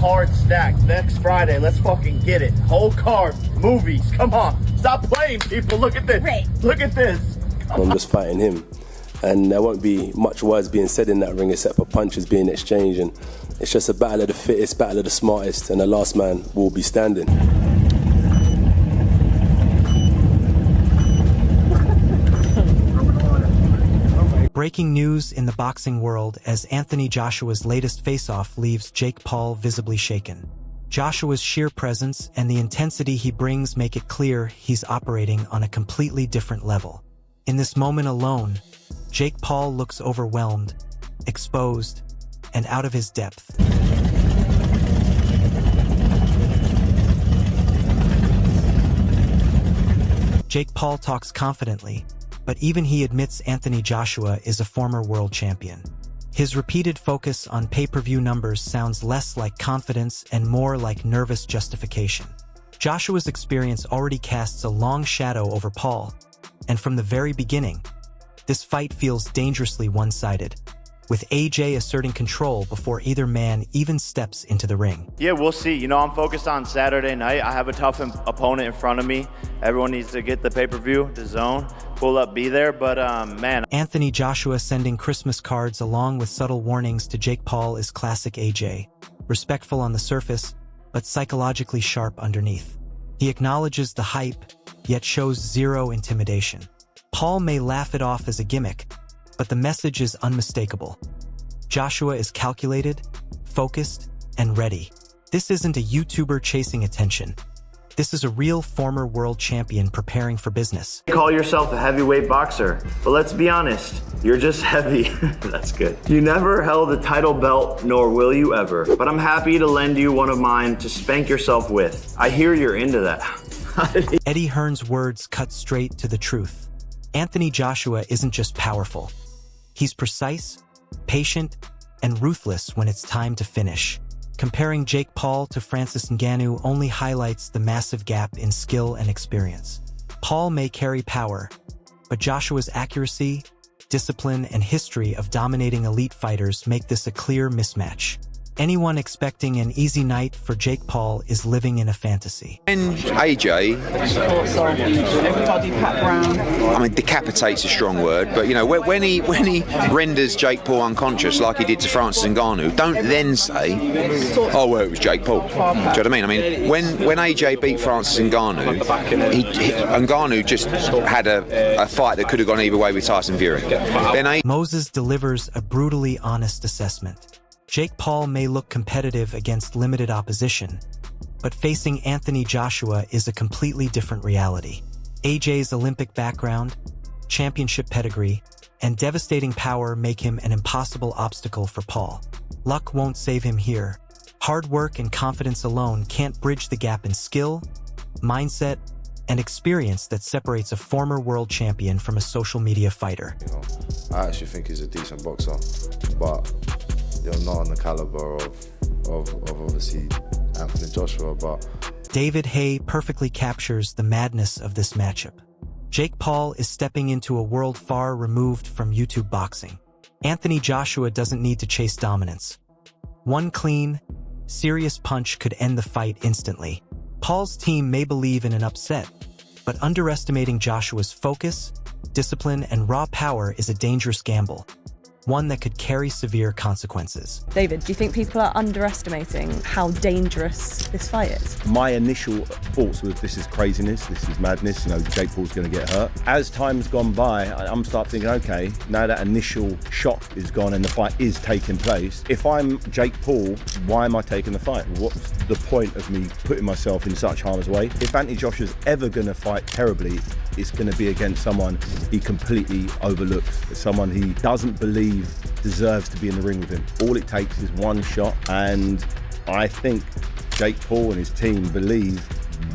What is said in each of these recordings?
card stacked. Next Friday, let's fucking get it. Whole card, movies, come on. Stop playing, people. Look at this. Right. Look at this. I'm just fighting him. And there won't be much words being said in that ring except for punches being exchanged. And it's just a battle of the fittest, battle of the smartest, and the last man will be standing. Breaking news in the boxing world as Anthony Joshua's latest face-off leaves Jake Paul visibly shaken. Joshua's sheer presence and the intensity he brings make it clear he's operating on a completely different level. In this moment alone, Jake Paul looks overwhelmed, exposed, and out of his depth. Jake Paul talks confidently, but even he admits Anthony Joshua is a former world champion. His repeated focus on pay-per-view numbers sounds less like confidence and more like nervous justification. Joshua's experience already casts a long shadow over Paul, and from the very beginning, this fight feels dangerously one-sided, with AJ asserting control before either man even steps into the ring. Yeah, we'll see. You know, I'm focused on Saturday night. I have a tough opponent in front of me. Everyone needs to get the pay-per-view, the zone, pull up, be there. But, man. Anthony Joshua sending Christmas cards along with subtle warnings to Jake Paul is classic AJ. Respectful on the surface, but psychologically sharp underneath. He acknowledges the hype, yet shows zero intimidation. Paul may laugh it off as a gimmick, but the message is unmistakable. Joshua is calculated, focused, and ready. This isn't a YouTuber chasing attention. This is a real former world champion preparing for business. You call yourself a heavyweight boxer, but let's be honest, you're just heavy. That's good. You never held a title belt, nor will you ever, but I'm happy to lend you one of mine to spank yourself with. I hear you're into that. Eddie Hearn's words cut straight to the truth. Anthony Joshua isn't just powerful. He's precise, patient, and ruthless when it's time to finish. Comparing Jake Paul to Francis Ngannou only highlights the massive gap in skill and experience. Paul may carry power, but Joshua's accuracy, discipline, and history of dominating elite fighters make this a clear mismatch. Anyone expecting an easy night for Jake Paul is living in a fantasy. And AJ, I mean, decapitate's a strong word, but you know, when he renders Jake Paul unconscious like he did to Francis Ngannou, don't then say, oh well, it was Jake Paul. Do you know what I mean? I mean, when AJ beat Francis Ngannou, Ngannou just had a fight that could have gone either way with Tyson Fury. Then Moses delivers a brutally honest assessment. Jake Paul may look competitive against limited opposition, but facing Anthony Joshua is a completely different reality. AJ's Olympic background, championship pedigree, and devastating power make him an impossible obstacle for Paul. Luck won't save him here. Hard work and confidence alone can't bridge the gap in skill, mindset, and experience that separates a former world champion from a social media fighter. You know, I actually think he's a decent boxer, but you're not on the caliber of obviously Anthony Joshua, but David Hay perfectly captures the madness of this matchup. Jake Paul is stepping into a world far removed from YouTube boxing. Anthony Joshua doesn't need to chase dominance. One clean, serious punch could end the fight instantly. Paul's team may believe in an upset, but underestimating Joshua's focus, discipline, and raw power is a dangerous gamble. One that could carry severe consequences. David, do you think people are underestimating how dangerous this fight is? My initial thoughts was this is craziness, this is madness, you know, Jake Paul's going to get hurt. As time's gone by, I'm start thinking, okay, now that initial shock is gone and the fight is taking place, if I'm Jake Paul, why am I taking the fight? What's the point of me putting myself in such harm's way? If Anthony Joshua's ever going to fight terribly, it's going to be against someone he completely overlooks, someone he doesn't believe deserves to be in the ring with him. All it takes is one shot, and I think Jake Paul and his team believe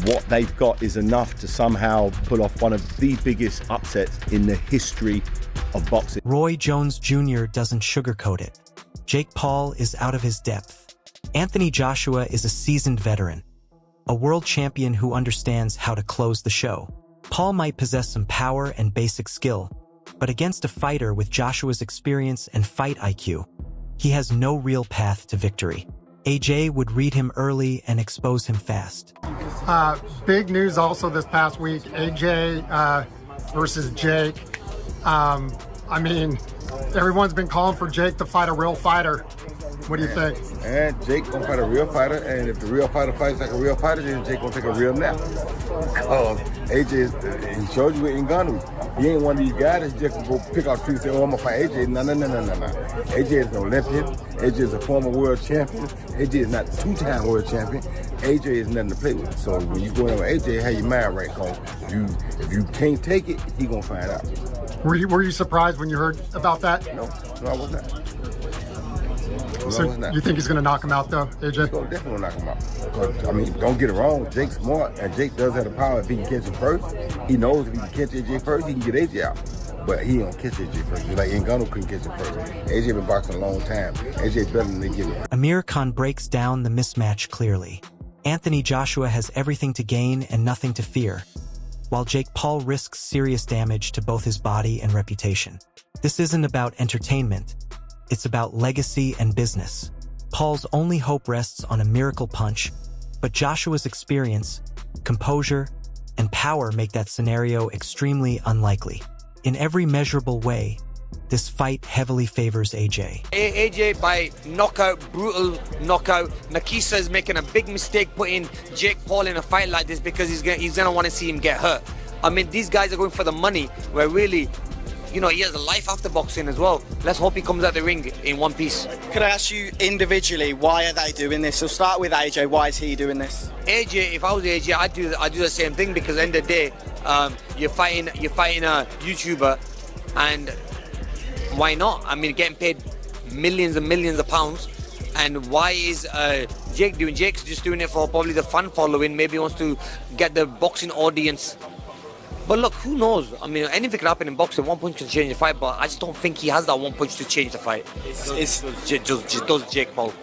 what they've got is enough to somehow pull off one of the biggest upsets in the history of boxing. Roy Jones Jr. doesn't sugarcoat it. Jake Paul is out of his depth. Anthony Joshua is a seasoned veteran, a world champion who understands how to close the show. Paul might possess some power and basic skill, but against a fighter with Joshua's experience and fight IQ, he has no real path to victory. AJ would read him early and expose him fast. Big news also this past week, AJ versus Jake. I mean, everyone's been calling for Jake to fight a real fighter. What do you think? And Jake gonna fight a real fighter, and if the real fighter fights like a real fighter, then Jake gonna take a real nap. AJ, he showed you with Ngannou. He ain't one of these guys that just go pick out trees and say, oh, I'm gonna fight AJ. No. AJ is an Olympian. AJ is a former world champion. AJ is not two-time world champion. AJ is nothing to play with. So when you go in with AJ, have your mind right, cause if you can't take it, he gonna find out. Were you surprised when you heard about that? No, I was not. So you think he's going to knock him out, though, AJ? He's going to definitely knock him out. Because, I mean, don't get it wrong. Jake's smart, and Jake does have the power. If he can catch him first, he knows if he can catch AJ first, he can get AJ out. But he don't catch AJ first. Just like Ngannou couldn't catch him first. AJ been boxing a long time. AJ better than they give him. Amir Khan breaks down the mismatch clearly. Anthony Joshua has everything to gain and nothing to fear, while Jake Paul risks serious damage to both his body and reputation. This isn't about entertainment. It's about legacy and business. Paul's only hope rests on a miracle punch, but Joshua's experience, composure, and power make that scenario extremely unlikely. In every measurable way, this fight heavily favors AJ. AJ by knockout, brutal knockout. Nakisa is making a big mistake putting Jake Paul in a fight like this because he's gonna want to see him get hurt. I mean, these guys are going for the money, where really, you know, he has a life after boxing as well. Let's hope he comes out the ring in one piece. Could I ask you individually, why are they doing this? So start with AJ, why is he doing this? AJ, if I was AJ, I'd do the same thing, because at the end of the day, you're fighting a YouTuber, and why not? I mean, getting paid millions and millions of pounds. And why is Jake doing? Jake's just doing it for probably the fan following. Maybe he wants to get the boxing audience. But look, who knows? I mean, anything can happen in boxing. One punch can change the fight, but I just don't think he has that one punch to change the fight. Does Jake Paul.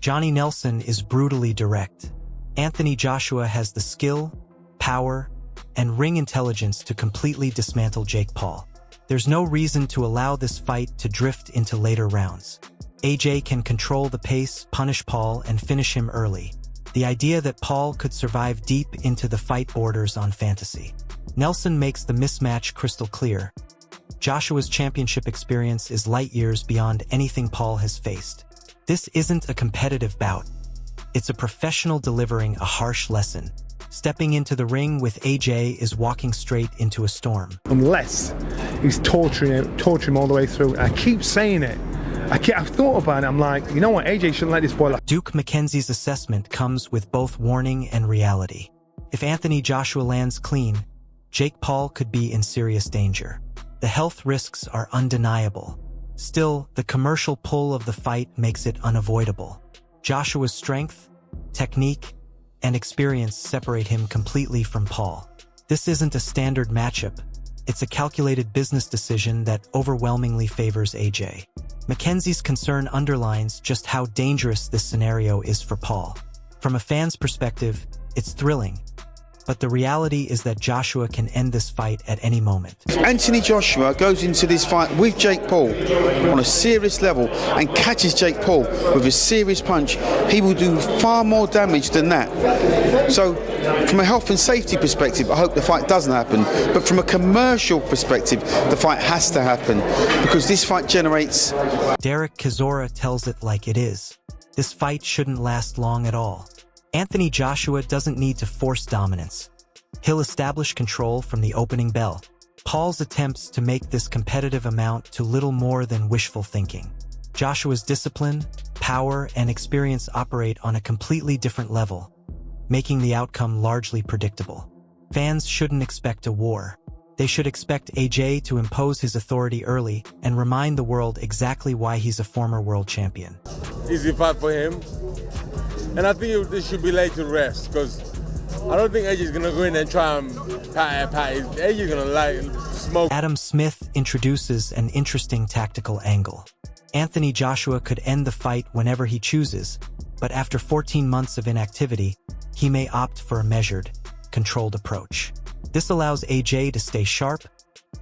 Johnny Nelson is brutally direct. Anthony Joshua has the skill, power, and ring intelligence to completely dismantle Jake Paul. There's no reason to allow this fight to drift into later rounds. AJ can control the pace, punish Paul, and finish him early. The idea that Paul could survive deep into the fight borders on fantasy. Nelson makes the mismatch crystal clear. Joshua's championship experience is light years beyond anything Paul has faced. This isn't a competitive bout. It's a professional delivering a harsh lesson. Stepping into the ring with AJ is walking straight into a storm. Unless he's torturing him all the way through. And I keep saying it. I've thought about it. I'm like, you know what? AJ shouldn't let this boy. Duke McKenzie's assessment comes with both warning and reality. If Anthony Joshua lands clean, Jake Paul could be in serious danger. The health risks are undeniable. Still, the commercial pull of the fight makes it unavoidable. Joshua's strength, technique, and experience separate him completely from Paul. This isn't a standard matchup. It's a calculated business decision that overwhelmingly favors AJ. McKenzie's concern underlines just how dangerous this scenario is for Paul. From a fan's perspective, it's thrilling. But the reality is that Joshua can end this fight at any moment. If Anthony Joshua goes into this fight with Jake Paul on a serious level and catches Jake Paul with a serious punch, he will do far more damage than that. So, from a health and safety perspective, I hope the fight doesn't happen. But from a commercial perspective, the fight has to happen because this fight generates... Derek Chisora tells it like it is. This fight shouldn't last long at all. Anthony Joshua doesn't need to force dominance. He'll establish control from the opening bell. Paul's attempts to make this competitive amount to little more than wishful thinking. Joshua's discipline, power, and experience operate on a completely different level, making the outcome largely predictable. Fans shouldn't expect a war. They should expect AJ to impose his authority early and remind the world exactly why he's a former world champion. Easy fight for him. And I think this should be laid to rest because I don't think AJ's going to go in and try and pat. AJ's going to smoke. Adam Smith introduces an interesting tactical angle. Anthony Joshua could end the fight whenever he chooses, but after 14 months of inactivity, he may opt for a measured, controlled approach. This allows AJ to stay sharp,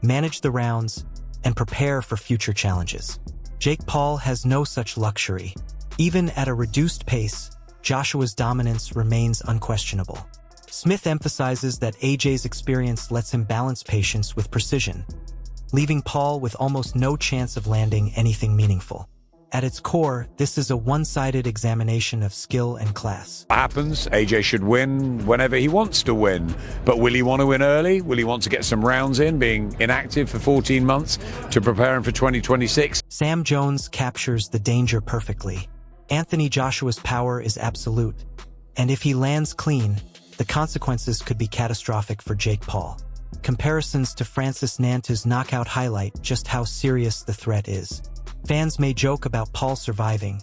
manage the rounds, and prepare for future challenges. Jake Paul has no such luxury. Even at a reduced pace, Joshua's dominance remains unquestionable. Smith emphasizes that AJ's experience lets him balance patience with precision, leaving Paul with almost no chance of landing anything meaningful. At its core, this is a one-sided examination of skill and class. What happens? AJ should win whenever he wants to win. But will he want to win early? Will he want to get some rounds in, being inactive for 14 months to prepare him for 2026? Sam Jones captures the danger perfectly. Anthony Joshua's power is absolute, and if he lands clean, the consequences could be catastrophic for Jake Paul. Comparisons to Francis Nganou's knockout highlight just how serious the threat is. Fans may joke about Paul surviving,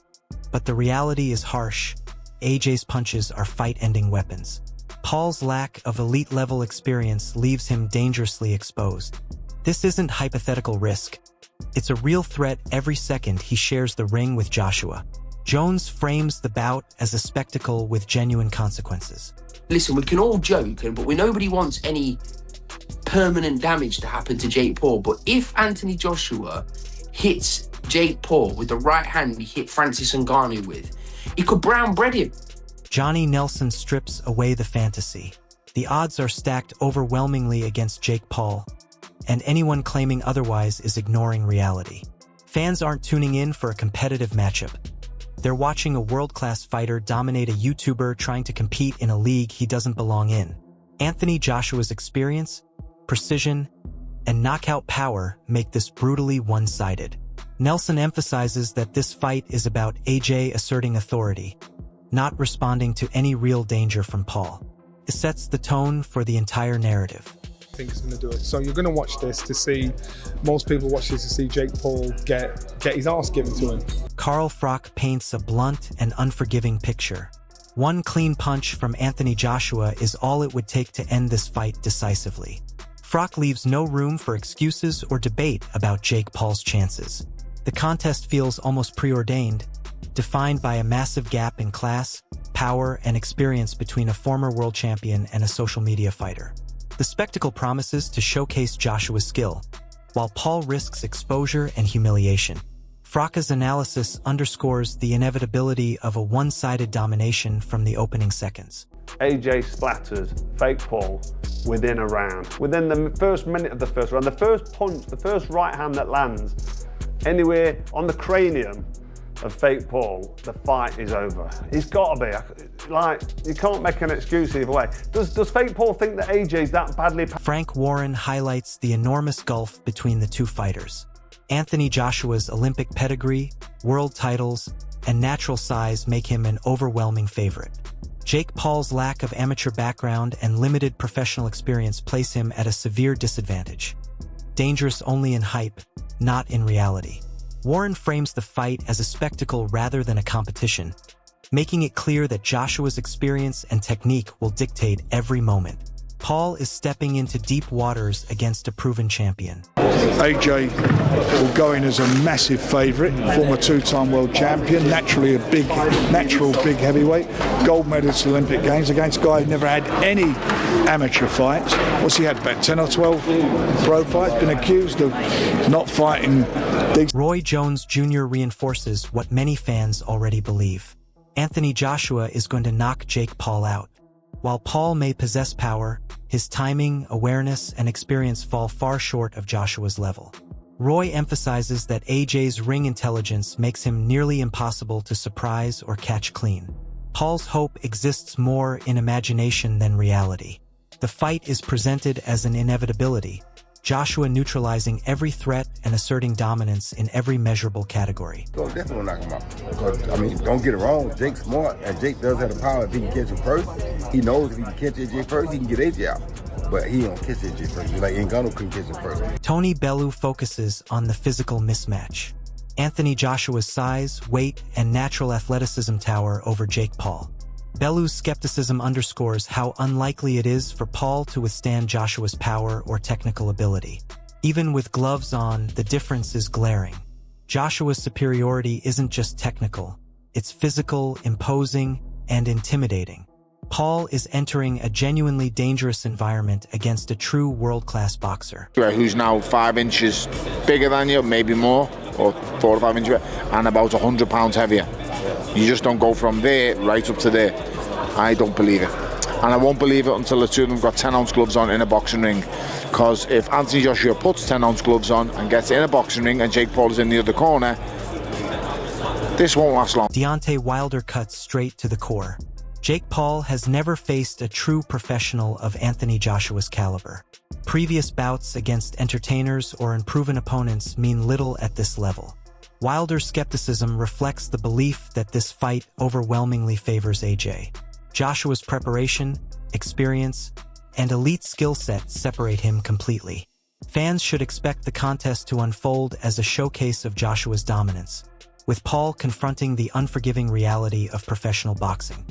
but the reality is harsh. AJ's punches are fight-ending weapons. Paul's lack of elite-level experience leaves him dangerously exposed. This isn't hypothetical risk. It's a real threat every second he shares the ring with Joshua. Jones frames the bout as a spectacle with genuine consequences. Listen, we can all joke, but nobody wants any permanent damage to happen to Jake Paul. But if Anthony Joshua hits Jake Paul with the right hand he hit Francis Ngannou with, he could brown bread him. Johnny Nelson strips away the fantasy. The odds are stacked overwhelmingly against Jake Paul, and anyone claiming otherwise is ignoring reality. Fans aren't tuning in for a competitive matchup. They're watching a world-class fighter dominate a YouTuber trying to compete in a league he doesn't belong in. Anthony Joshua's experience, precision, and knockout power make this brutally one-sided. Nelson emphasizes that this fight is about AJ asserting authority, not responding to any real danger from Paul. It sets the tone for the entire narrative. I think he's going to do it. So you're going to watch this to see, most people watch this to see Jake Paul get his ass given to him. Carl Froch paints a blunt and unforgiving picture. One clean punch from Anthony Joshua is all it would take to end this fight decisively. Froch leaves no room for excuses or debate about Jake Paul's chances. The contest feels almost preordained, defined by a massive gap in class, power, and experience between a former world champion and a social media fighter. The spectacle promises to showcase Joshua's skill, while Paul risks exposure and humiliation. Froch's analysis underscores the inevitability of a one-sided domination from the opening seconds. AJ splatters fake Paul within a round. Within the first minute of the first round, the first punch, the first right hand that lands, anywhere on the cranium of fake Paul, the fight is over. He's got to be. Like, you can't make an excuse either way. Does fake Paul think that AJ's that badly... Frank Warren highlights the enormous gulf between the two fighters. Anthony Joshua's Olympic pedigree, world titles, and natural size make him an overwhelming favorite. Jake Paul's lack of amateur background and limited professional experience place him at a severe disadvantage. Dangerous only in hype, not in reality. Warren frames the fight as a spectacle rather than a competition, making it clear that Joshua's experience and technique will dictate every moment. Paul is stepping into deep waters against a proven champion. AJ will go in as a massive favourite, former two-time world champion, naturally a natural big heavyweight, gold medalist Olympic Games against a guy who never had any amateur fights. What's he had, about 10 or 12 pro fights? Been accused of not fighting. Roy Jones Jr. reinforces what many fans already believe. Anthony Joshua is going to knock Jake Paul out. While Paul may possess power, his timing, awareness, and experience fall far short of Joshua's level. Roy emphasizes that AJ's ring intelligence makes him nearly impossible to surprise or catch clean. Paul's hope exists more in imagination than reality. The fight is presented as an inevitability, Joshua neutralizing every threat and asserting dominance in every measurable category. So definitely knock him out. Because, I mean, don't get it wrong, Jake's smart, and Jake does have the power if he can catch him first. He knows if he can catch AJ first, he can get AJ out. But he don't catch AJ first. Like Ngannou couldn't catch him first. Tony Bellew focuses on the physical mismatch. Anthony Joshua's size, weight, and natural athleticism tower over Jake Paul. Bellew's skepticism underscores how unlikely it is for Paul to withstand Joshua's power or technical ability. Even with gloves on, the difference is glaring. Joshua's superiority isn't just technical, it's physical, imposing, and intimidating. Paul is entering a genuinely dangerous environment against a true world-class boxer. Who's now 5 inches bigger than you, maybe more, or 4 or 5 inches, and about 100 pounds heavier. You just don't go from there right up to there. I don't believe it. And I won't believe it until the two of them got 10-ounce gloves on in a boxing ring. Because if Anthony Joshua puts 10-ounce gloves on and gets in a boxing ring and Jake Paul is in the other corner, this won't last long. Deontay Wilder cuts straight to the core. Jake Paul has never faced a true professional of Anthony Joshua's caliber. Previous bouts against entertainers or unproven opponents mean little at this level. Wilder's skepticism reflects the belief that this fight overwhelmingly favors AJ. Joshua's preparation, experience, and elite skill set separate him completely. Fans should expect the contest to unfold as a showcase of Joshua's dominance, with Paul confronting the unforgiving reality of professional boxing.